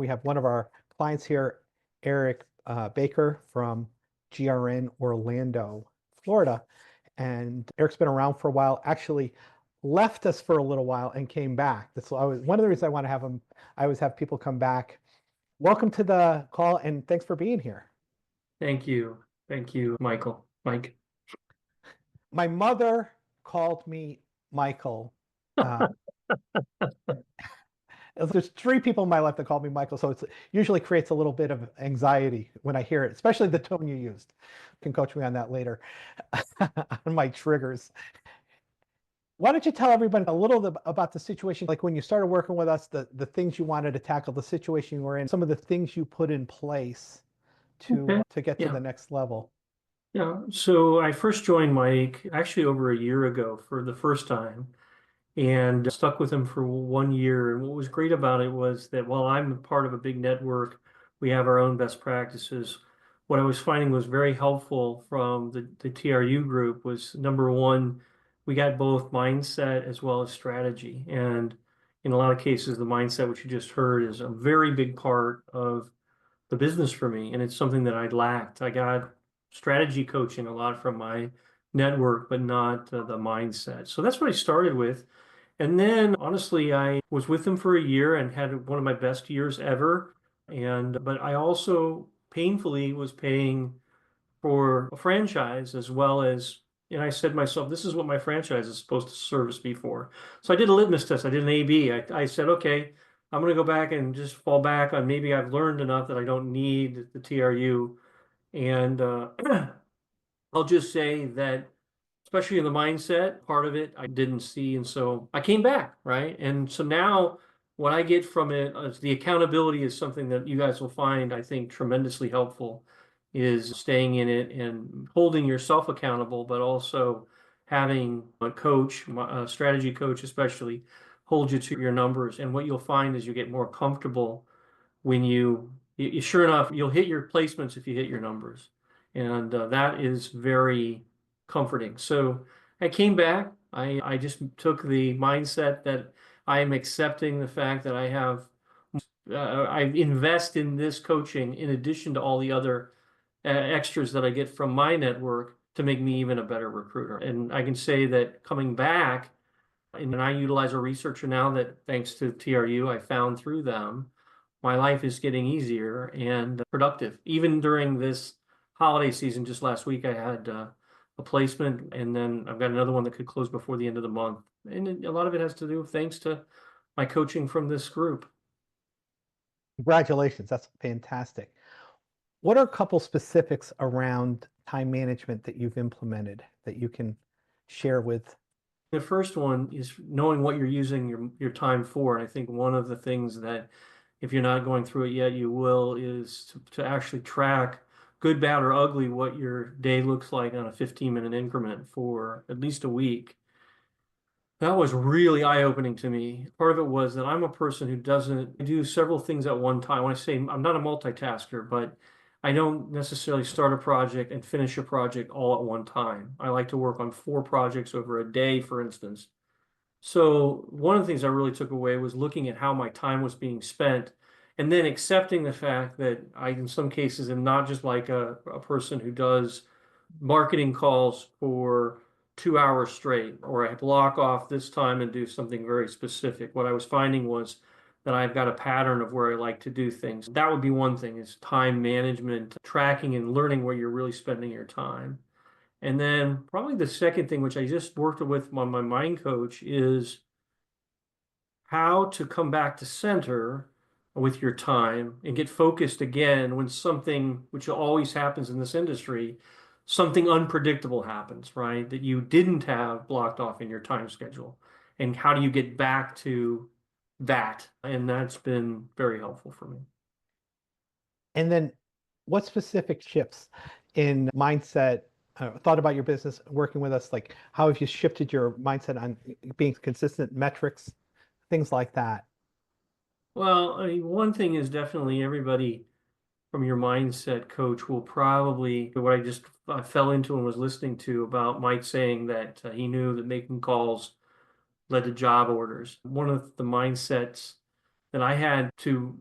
We have one of our clients here, Eric Baker from GRN Orlando, Florida. And Eric's been around for a while, actually left us for a little while and came back. One of the reasons I want to have him, I always have people come back. Welcome to the call and thanks for being here. Thank you. Thank you, Mike. My mother called me Michael. Uh, there's three people in my life that call me Michael, so it usually creates a little bit of anxiety when I hear it, especially the tone you used. You can coach me on that later on my triggers. Why don't you tell everybody a little bit about the situation, like when you started working with us, the things you wanted to tackle, the situation you were in, some of the things you put in place Okay. to get to Yeah. the next level. Yeah. So I first joined Mike actually over a year ago for the first time and stuck with him for 1 year. And what was great about it was that while I'm a part of a big network, we have our own best practices. What I was finding was very helpful from the TRU group was number one, we got both mindset as well as strategy. And in a lot of cases, the mindset, which you just heard, is a very big part of the business for me, and it's something that I lacked. I got strategy coaching a lot from my network, but not the mindset. So that's what I started with. And then honestly, I was with them for a year and had one of my best years ever. But I also painfully was paying for a franchise as well as, and I said to myself, this is what my franchise is supposed to service me for. So I did a litmus test. I did an A/B. I said, okay, I'm going to go back and just fall back on maybe I've learned enough that I don't need the TRU. And I'll just say that, especially in the mindset part of it, I didn't see. And so I came back, right? And so now what I get from it is the accountability is something that you guys will find, I think, tremendously helpful, is staying in it and holding yourself accountable, but also having a coach, a strategy coach especially, hold you to your numbers. And what you'll find is you get more comfortable when sure enough, you'll hit your placements if you hit your numbers. And that is very comforting. So I came back. I just took the mindset that I am accepting the fact that I invest in this coaching in addition to all the other extras that I get from my network to make me even a better recruiter. And I can say that coming back, and I utilize a researcher now that thanks to TRU, I found through them, my life is getting easier and productive. Even during this holiday season, just last week, I had a placement, and then I've got another one that could close before the end of the month. And a lot of it has to do thanks to my coaching from this group. Congratulations, that's fantastic. What are a couple specifics around time management that you've implemented that you can share with? The first one is knowing what you're using your time for. And I think one of the things that, if you're not going through it yet, you will, is to actually track, good, bad, or ugly, what your day looks like on a 15-minute increment for at least a week. That was really eye-opening to me. Part of it was that I'm a person who doesn't do several things at one time. When I say I'm not a multitasker, but I don't necessarily start a project and finish a project all at one time. I like to work on 4 projects over a day, for instance. So one of the things I really took away was looking at how my time was being spent and then accepting the fact that I, in some cases, am not just like a person who does marketing calls for 2 hours straight, or I block off this time and do something very specific. What I was finding was that I've got a pattern of where I like to do things. That would be one thing, is time management, tracking and learning where you're really spending your time. And then probably the second thing, which I just worked with on my mind coach, is how to come back to center with your time and get focused again when something, which always happens in this industry, something unpredictable happens, right? That you didn't have blocked off in your time schedule. And how do you get back to that? And that's been very helpful for me. And then what specific shifts in mindset, thought about your business, working with us, like how have you shifted your mindset on being consistent metrics, things like that? Well, I mean, one thing is definitely everybody from your mindset coach will probably, what I fell into and was listening to about Mike saying that he knew that making calls led to job orders. One of the mindsets that I had to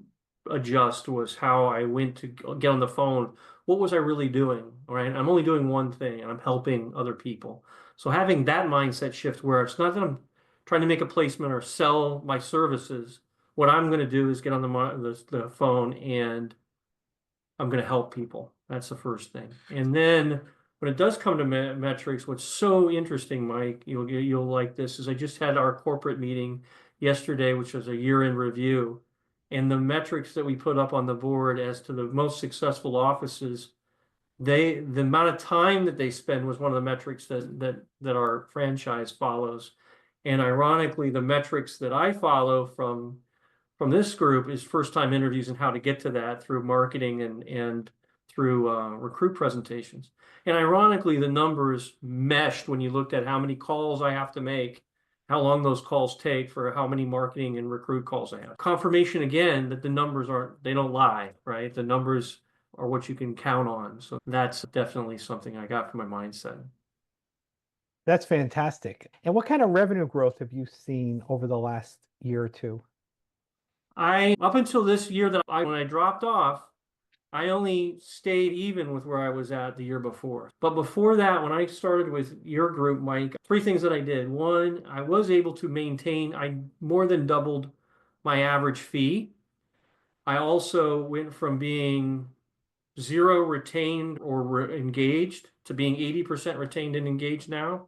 adjust was how I went to get on the phone. What was I really doing? All right. I'm only doing one thing and I'm helping other people. So having that mindset shift where it's not that I'm trying to make a placement or sell my services. What I'm going to do is get on the phone and I'm going to help people. That's the first thing. And then when it does come to metrics, what's so interesting, Mike, you'll like this, is I just had our corporate meeting yesterday, which was a year-end review, and the metrics that we put up on the board as to the most successful offices, the amount of time that they spend was one of the metrics that our franchise follows. And ironically, the metrics that I follow from this group is first time interviews and how to get to that through marketing and through recruit presentations. And ironically, the numbers meshed when you looked at how many calls I have to make, how long those calls take for how many marketing and recruit calls I have. Confirmation again that the numbers they don't lie, right? The numbers are what you can count on. So that's definitely something I got from my mindset. That's fantastic. And what kind of revenue growth have you seen over the last year or two? Up until this year when I dropped off, I only stayed even with where I was at the year before. But before that, when I started with your group, Mike, three things that I did. One, I was able to maintain, I more than doubled my average fee. I also went from being zero retained or engaged to being 80% retained and engaged now.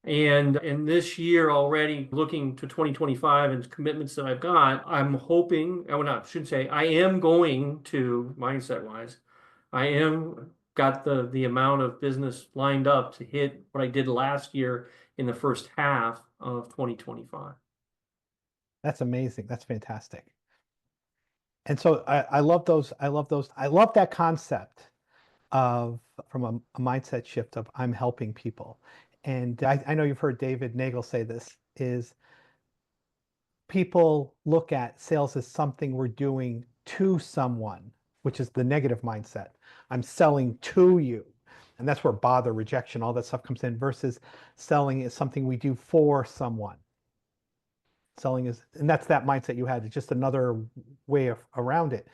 And in this year already, looking to 2025 and commitments that I've got, I'm hoping, I would not, shouldn't say, I am going to, mindset wise, I am got the amount of business lined up to hit what I did last year in the first half of 2025. That's amazing. That's fantastic. And so I love those. I love those. I love that concept of from a mindset shift of I'm helping people. And I know you've heard David Nagel say this is people look at sales as something we're doing to someone, which is the negative mindset. I'm selling to you. And that's where bother, rejection, all that stuff comes in versus selling is something we do for someone. Selling is, and that's that mindset you had. It's just another way of around it.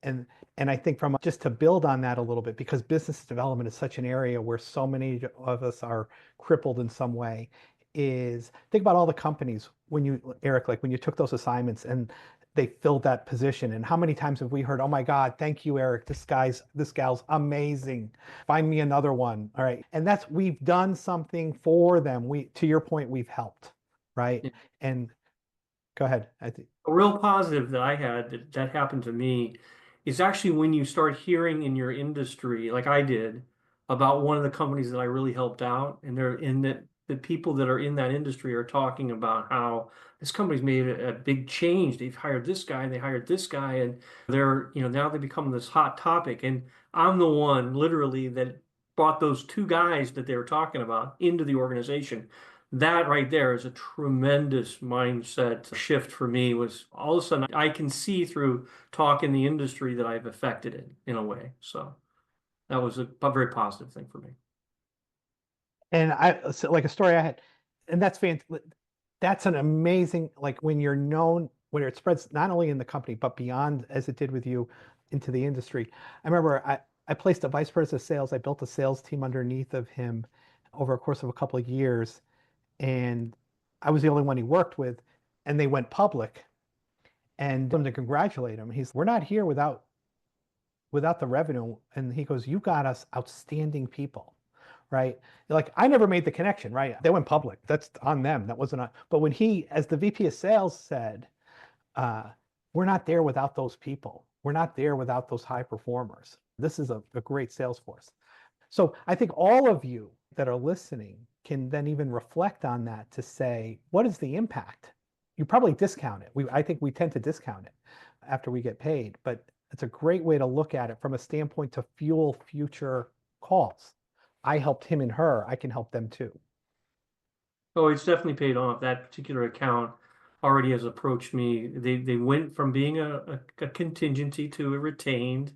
And and I think from just to build on that a little bit, because business development is such an area where so many of us are crippled in some way, is think about all the companies when you, Eric, like when you took those assignments and they filled that position. And how many times have we heard, oh my God, thank you, Eric. This gal's amazing. Find me another one. All right. And that's, we've done something for them. To your point, we've helped. Right. And go ahead. I think. A real positive that I had that happened to me is actually when you start hearing in your industry, like I did, about one of the companies that I really helped out, and they're in that the people that are in that industry are talking about how this company's made a big change. They've hired this guy and they hired this guy, and they're, now they become this hot topic. And I'm the one literally that brought those two guys that they were talking about into the organization. That right there is a tremendous mindset shift for me. Was all of a sudden I can see through talk in the industry that I've affected it in a way. So that was a very positive thing for me. And so like a story I had, and that's fantastic. That's an amazing, like when you're known, when it spreads not only in the company, but beyond as it did with you into the industry. I remember I placed a vice president of sales. I built a sales team underneath of him over a course of a couple of years. And I was the only one he worked with. And they went public and them to congratulate him. We're not here without the revenue. And he goes, you got us outstanding people, right? Like I never made the connection, right? They went public. That's on them. That wasn't on. But when he, as the VP of sales said, uh, we're not there without those people. We're not there without those high performers. This is a great sales force. So I think all of you that are listening can then even reflect on that to say, what is the impact? You probably discount it. I think we tend to discount it after we get paid, but it's a great way to look at it from a standpoint to fuel future calls. I helped him and her. I can help them too. Oh, it's definitely paid off. That particular account already has approached me. They went from being a contingency to a retained,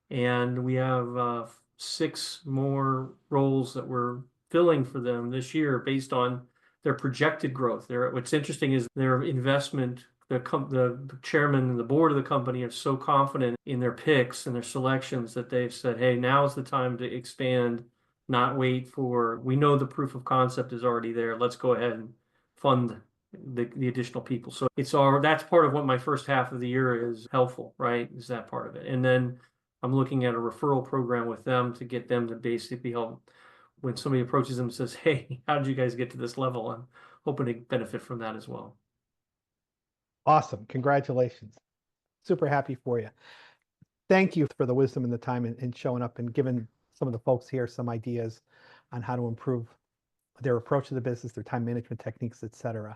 and we have six more roles that we're filling for them this year based on their projected growth. What's interesting is their investment the chairman and the board of the company are so confident in their picks and their selections that they've said, hey, now's the time to expand, not wait for, we know the proof of concept is already there. Let's go ahead and fund the additional people. So that's part of what my first half of the year is helpful, right? Is that part of it. And then I'm looking at a referral program with them to get them to basically help when somebody approaches them and says, hey, how did you guys get to this level? I'm hoping to benefit from that as well. Awesome. Congratulations. Super happy for you. Thank you for the wisdom and the time and showing up and giving some of the folks here some ideas on how to improve their approach to the business, their time management techniques, et cetera.